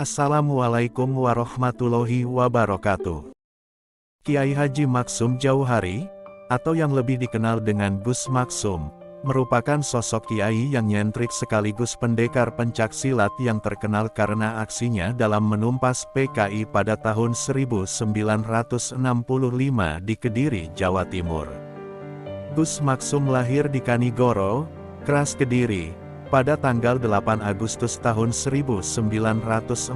Assalamualaikum warahmatullahi wabarakatuh. Kiai Haji Maksum Jauhari, atau yang lebih dikenal dengan Gus Maksum, merupakan sosok kiai yang nyentrik sekaligus pendekar pencaksilat yang terkenal karena aksinya dalam menumpas PKI pada tahun 1965 di Kediri, Jawa Timur. Gus Maksum lahir di Kanigoro, Kras Kediri, pada tanggal 8 Agustus tahun 1944.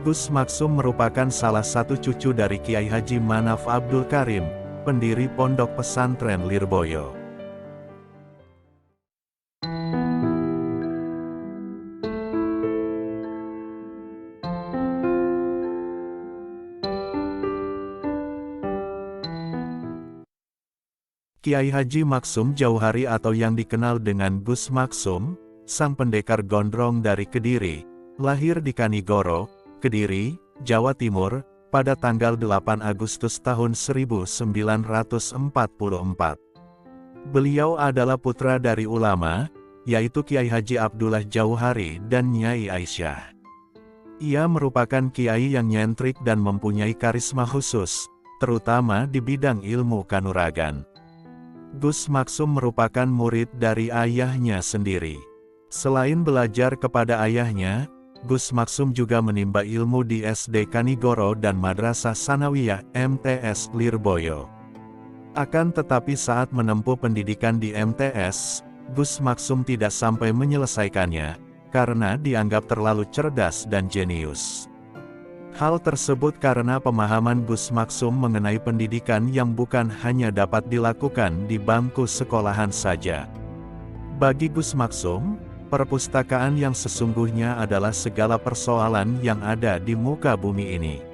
Gus Maksum merupakan salah satu cucu dari Kiai Haji Manaf Abdul Karim, pendiri Pondok Pesantren Lirboyo. Kiai Haji Maksum Jauhari atau yang dikenal dengan Gus Maksum, sang pendekar gondrong dari Kediri, lahir di Kanigoro, Kediri, Jawa Timur, pada tanggal 8 Agustus tahun 1944. Beliau adalah putra dari ulama, yaitu Kiai Haji Abdullah Jauhari dan Nyai Aisyah. Ia merupakan kiai yang nyentrik dan mempunyai karisma khusus, terutama di bidang ilmu kanuragan. Gus Maksum merupakan murid dari ayahnya sendiri. Selain belajar kepada ayahnya, Gus Maksum juga menimba ilmu di SD Kanigoro dan Madrasah Sanawiyah MTS Lirboyo. Akan tetapi saat menempuh pendidikan di MTS, Gus Maksum tidak sampai menyelesaikannya, karena dianggap terlalu cerdas dan jenius. Hal tersebut karena pemahaman Gus Maksum mengenai pendidikan yang bukan hanya dapat dilakukan di bangku sekolahan saja. Bagi Gus Maksum, perpustakaan yang sesungguhnya adalah segala persoalan yang ada di muka bumi ini.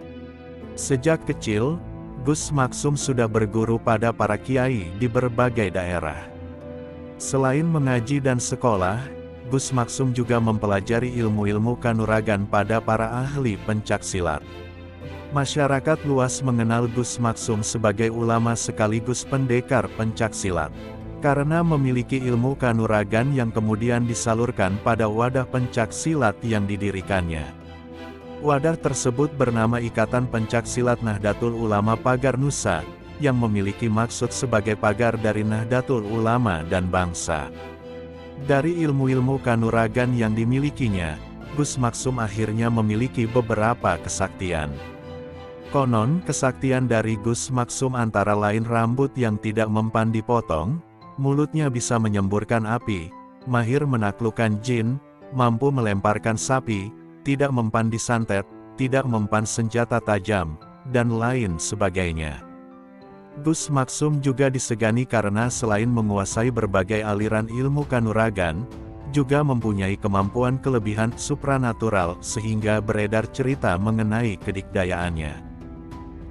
Sejak kecil, Gus Maksum sudah berguru pada para kiai di berbagai daerah. Selain mengaji dan sekolah, Gus Maksum juga mempelajari ilmu-ilmu kanuragan pada para ahli pencaksilat. Masyarakat luas mengenal Gus Maksum sebagai ulama sekaligus pendekar pencaksilat, karena memiliki ilmu kanuragan yang kemudian disalurkan pada wadah pencaksilat yang didirikannya. Wadah tersebut bernama Ikatan Pencaksilat Nahdlatul Ulama Pagar Nusa, yang memiliki maksud sebagai pagar dari Nahdlatul Ulama dan bangsa. Dari ilmu-ilmu kanuragan yang dimilikinya, Gus Maksum akhirnya memiliki beberapa kesaktian. Konon, kesaktian dari Gus Maksum antara lain rambut yang tidak mempan dipotong, mulutnya bisa menyemburkan api, mahir menaklukkan jin, mampu melemparkan sapi, tidak mempan disantet, tidak mempan senjata tajam, dan lain sebagainya. Gus Maksum juga disegani karena selain menguasai berbagai aliran ilmu kanuragan, juga mempunyai kemampuan kelebihan supranatural sehingga beredar cerita mengenai kedikdayaannya.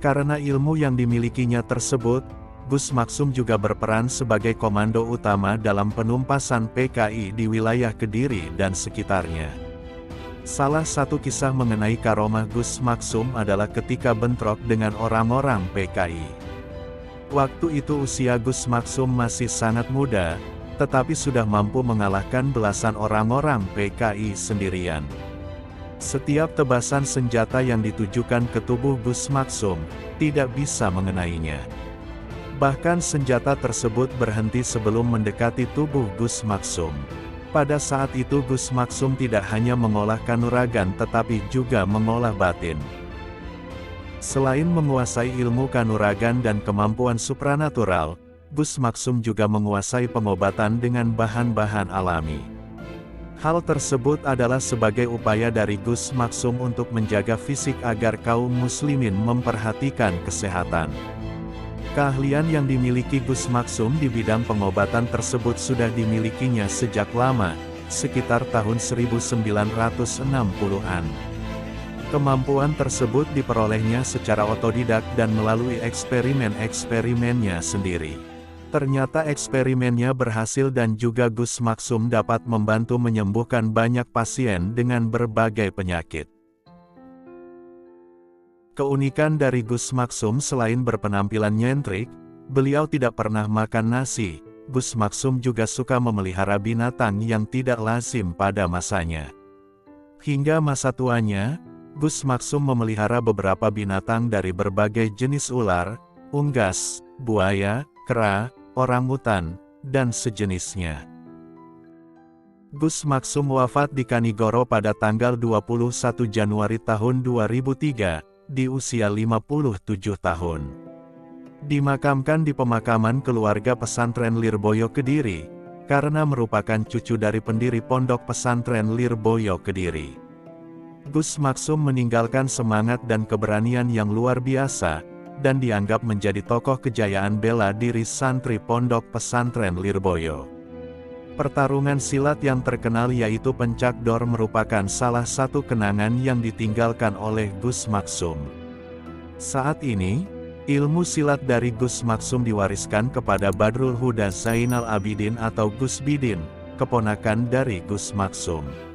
Karena ilmu yang dimilikinya tersebut, Gus Maksum juga berperan sebagai komando utama dalam penumpasan PKI di wilayah Kediri dan sekitarnya. Salah satu kisah mengenai karomah Gus Maksum adalah ketika bentrok dengan orang-orang PKI. Waktu itu usia Gus Maksum masih sangat muda, tetapi sudah mampu mengalahkan belasan orang-orang PKI sendirian. Setiap tebasan senjata yang ditujukan ke tubuh Gus Maksum, tidak bisa mengenainya. Bahkan senjata tersebut berhenti sebelum mendekati tubuh Gus Maksum. Pada saat itu Gus Maksum tidak hanya mengolah kanuragan tetapi juga mengolah batin. Selain menguasai ilmu kanuragan dan kemampuan supranatural, Gus Maksum juga menguasai pengobatan dengan bahan-bahan alami. Hal tersebut adalah sebagai upaya dari Gus Maksum untuk menjaga fisik agar kaum muslimin memperhatikan kesehatan. Keahlian yang dimiliki Gus Maksum di bidang pengobatan tersebut sudah dimilikinya sejak lama, sekitar tahun 1960-an. Kemampuan tersebut diperolehnya secara otodidak dan melalui eksperimen-eksperimennya sendiri. Ternyata eksperimennya berhasil dan juga Gus Maksum dapat membantu menyembuhkan banyak pasien dengan berbagai penyakit. Keunikan dari Gus Maksum selain berpenampilan nyentrik, beliau tidak pernah makan nasi. Gus Maksum juga suka memelihara binatang yang tidak lazim pada masanya. Hingga masa tuanya, Gus Maksum memelihara beberapa binatang dari berbagai jenis ular, unggas, buaya, kera, orangutan, dan sejenisnya. Gus Maksum wafat di Kanigoro pada tanggal 21 Januari tahun 2003, di usia 57 tahun. Dimakamkan di pemakaman keluarga pesantren Lirboyo Kediri, karena merupakan cucu dari pendiri pondok pesantren Lirboyo Kediri. Gus Maksum meninggalkan semangat dan keberanian yang luar biasa, dan dianggap menjadi tokoh kejayaan bela diri santri pondok pesantren Lirboyo. Pertarungan silat yang terkenal yaitu Pencak Dor merupakan salah satu kenangan yang ditinggalkan oleh Gus Maksum. Saat ini, ilmu silat dari Gus Maksum diwariskan kepada Badrul Huda Zainal Abidin atau Gus Bidin, keponakan dari Gus Maksum.